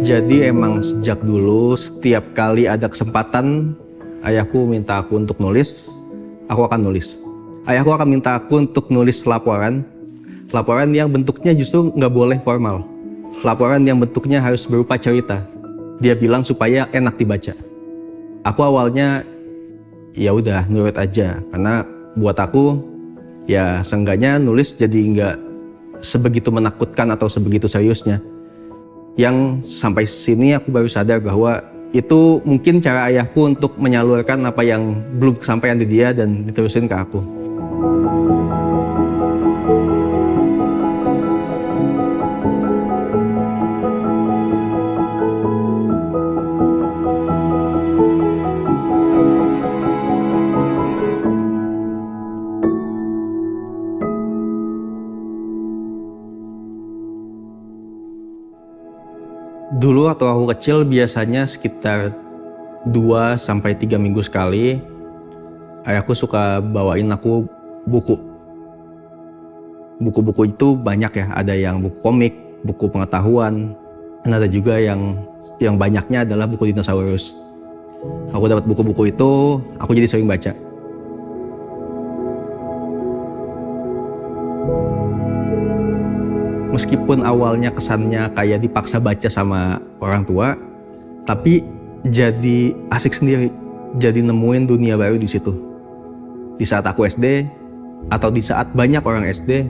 Jadi emang sejak dulu setiap kali ada kesempatan ayahku minta aku untuk nulis, aku akan nulis. Ayahku akan minta aku untuk nulis laporan yang bentuknya justru nggak boleh formal. Laporan yang bentuknya harus berupa cerita. Dia bilang supaya enak dibaca. Aku awalnya ya udah nurut aja, karena buat aku ya seenggaknya nulis jadi nggak sebegitu menakutkan atau sebegitu seriusnya. Yang sampai sini aku baru sadar bahwa itu mungkin cara ayahku untuk menyalurkan apa yang belum kesampaian di dia dan diterusin ke aku. Dulu waktu aku kecil biasanya sekitar 2-3 minggu sekali ayahku suka bawain aku buku. Buku-buku itu banyak ya, ada yang buku komik, buku pengetahuan, dan ada juga yang banyaknya adalah buku dinosaurus. Aku dapat buku-buku itu, aku jadi sering baca. Meskipun awalnya kesannya kayak dipaksa baca sama orang tua, tapi jadi asik sendiri, jadi nemuin dunia baru di situ. Di saat aku SD, atau di saat banyak orang SD,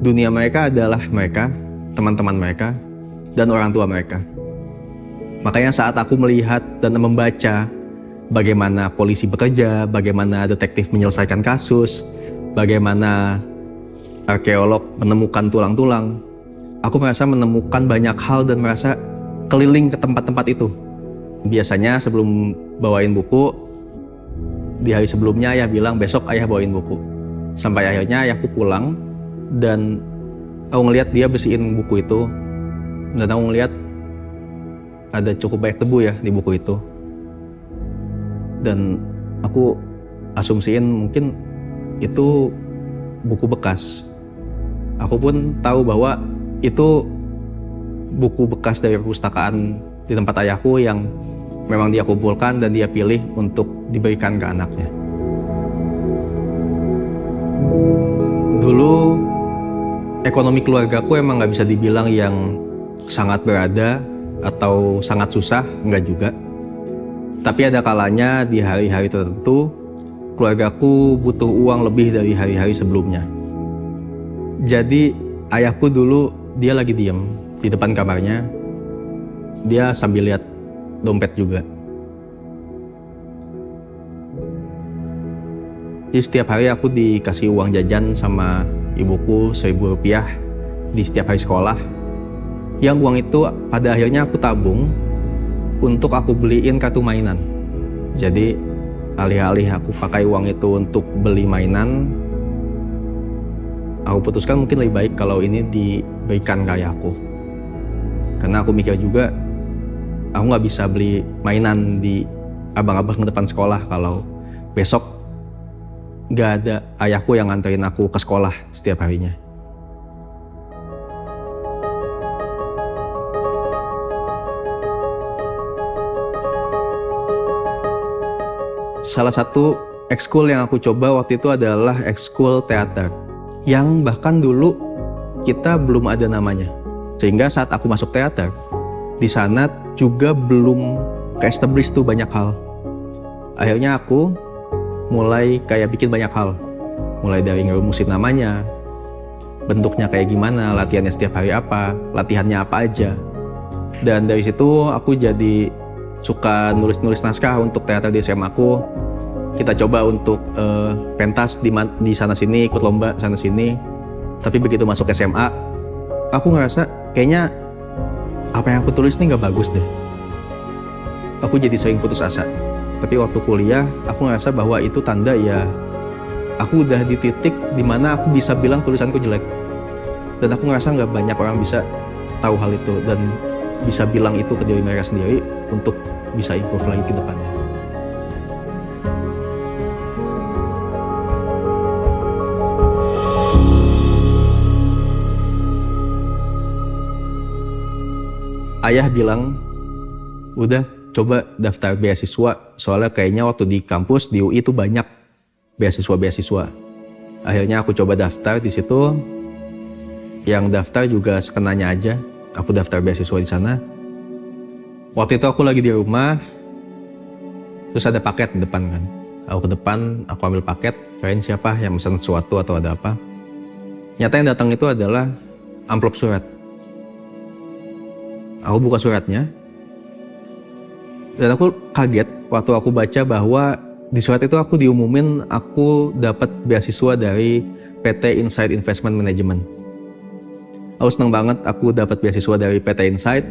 dunia mereka adalah mereka, teman-teman mereka, dan orang tua mereka. Makanya saat aku melihat dan membaca bagaimana polisi bekerja, bagaimana detektif menyelesaikan kasus, bagaimana arkeolog menemukan tulang-tulang, aku merasa menemukan banyak hal dan merasa keliling ke tempat-tempat itu. Biasanya sebelum bawain buku, di hari sebelumnya ayah bilang besok ayah bawain buku. Sampai akhirnya ayahku pulang dan aku ngelihat dia bersihin buku itu. Dan aku ngelihat ada cukup banyak debu ya di buku itu. Dan aku asumsiin mungkin itu buku bekas. Aku pun tahu bahwa itu buku bekas dari perpustakaan di tempat ayahku yang memang dia kumpulkan dan dia pilih untuk diberikan ke anaknya. Dulu ekonomi keluargaku emang nggak bisa dibilang yang sangat berada atau sangat susah, enggak juga. Tapi ada kalanya di hari-hari tertentu keluargaku butuh uang lebih dari hari-hari sebelumnya. Jadi ayahku dulu dia lagi diem di depan kamarnya, dia sambil lihat dompet juga. Jadi setiap hari aku dikasih uang jajan sama ibuku 1.000 rupiah di setiap hari sekolah. Yang uang itu pada akhirnya aku tabung untuk aku beliin kartu mainan. Jadi alih-alih aku pakai uang itu untuk beli mainan, aku putuskan mungkin lebih baik kalau ini diberikan ke ayahku. Karena aku mikir juga, aku nggak bisa beli mainan di abang-abang depan sekolah kalau besok nggak ada ayahku yang nganterin aku ke sekolah setiap harinya. Salah satu ekskul yang aku coba waktu itu adalah ekskul teater, yang bahkan dulu kita belum ada namanya. Sehingga saat aku masuk teater, di sana juga belum ke-establish tuh banyak hal. Akhirnya aku mulai kayak bikin banyak hal. Mulai dari ngerumusin namanya, bentuknya kayak gimana, latihannya setiap hari apa, latihannya apa aja. Dan dari situ aku jadi suka nulis-nulis naskah untuk teater di SMA aku. Kita coba untuk pentas di sana-sini, ikut lomba sana-sini. Tapi begitu masuk SMA, aku ngerasa kayaknya apa yang aku tulis ini nggak bagus deh. Aku jadi sering putus asa. Tapi waktu kuliah, aku ngerasa bahwa itu tanda ya aku udah di titik dimana aku bisa bilang tulisanku jelek. Dan aku ngerasa nggak banyak orang bisa tahu hal itu dan bisa bilang itu ke diri mereka sendiri untuk bisa improve lagi ke depannya. Ayah bilang udah coba daftar beasiswa, soalnya kayaknya waktu di kampus di UI itu banyak beasiswa. Akhirnya aku coba daftar di situ. Yang daftar juga sekenanya aja. Aku daftar beasiswa di sana. Waktu itu aku lagi di rumah, terus ada paket di depan kan. Aku ke depan, aku ambil paket, kirain siapa yang pesan sesuatu atau ada apa. Nyata yang datang itu adalah amplop surat. Aku buka suratnya, dan aku kaget waktu aku baca bahwa di surat itu aku diumumin aku dapat beasiswa dari PT Insight Investment Management. Aku senang banget aku dapat beasiswa dari PT Insight,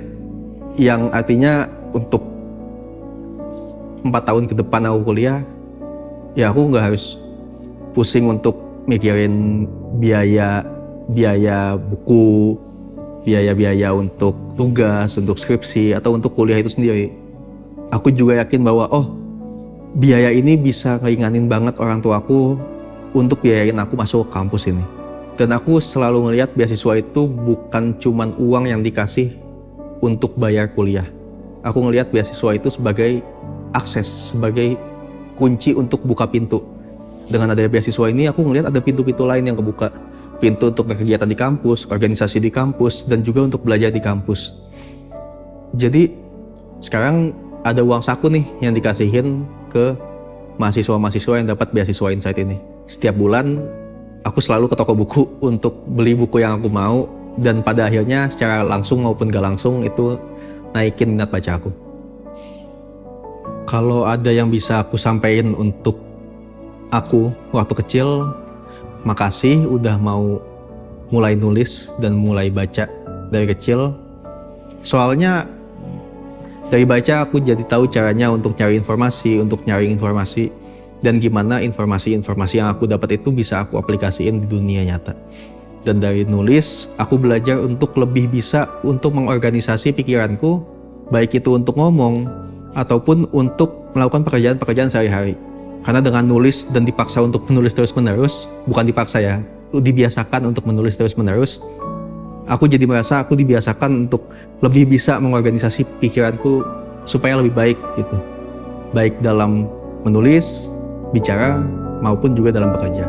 yang artinya untuk 4 tahun ke depan aku kuliah, ya aku nggak harus pusing untuk mikirin biaya buku, biaya untuk tugas, untuk skripsi, atau untuk kuliah itu sendiri. Aku juga yakin bahwa biaya ini bisa ngeringanin banget orang tuaku untuk biayain aku masuk ke kampus ini. Dan aku selalu ngelihat beasiswa itu bukan cuman uang yang dikasih untuk bayar kuliah. Aku ngelihat beasiswa itu sebagai akses, sebagai kunci untuk buka pintu. Dengan adanya beasiswa ini aku ngelihat ada pintu-pintu lain yang kebuka. Pintu untuk berkegiatan di kampus, organisasi di kampus, dan juga untuk belajar di kampus. Jadi sekarang ada uang saku nih yang dikasihin ke mahasiswa-mahasiswa yang dapat beasiswa Insight ini. Setiap bulan aku selalu ke toko buku untuk beli buku yang aku mau, dan pada akhirnya secara langsung maupun gak langsung itu naikin minat baca aku. Kalau ada yang bisa aku sampaikan untuk aku waktu kecil, makasih udah mau mulai nulis dan mulai baca dari kecil. Soalnya dari baca aku jadi tahu caranya untuk nyari informasi, untuk nyaring informasi, dan gimana informasi-informasi yang aku dapat itu bisa aku aplikasiin di dunia nyata. Dan dari nulis, aku belajar untuk lebih bisa untuk mengorganisasi pikiranku, baik itu untuk ngomong ataupun untuk melakukan pekerjaan-pekerjaan sehari-hari. Karena dengan nulis dan dipaksa untuk menulis terus-menerus, bukan dipaksa ya, dibiasakan untuk menulis terus-menerus, aku jadi merasa aku dibiasakan untuk lebih bisa mengorganisasi pikiranku supaya lebih baik gitu. Baik dalam menulis, bicara, maupun juga dalam bekerja.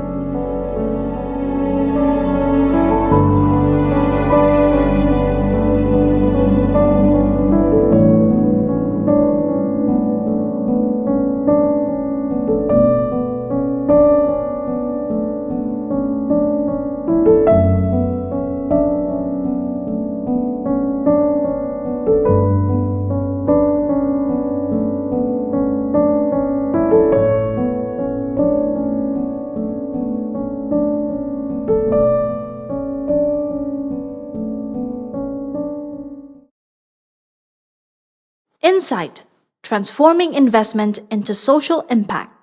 Insight, transforming investment into social impact.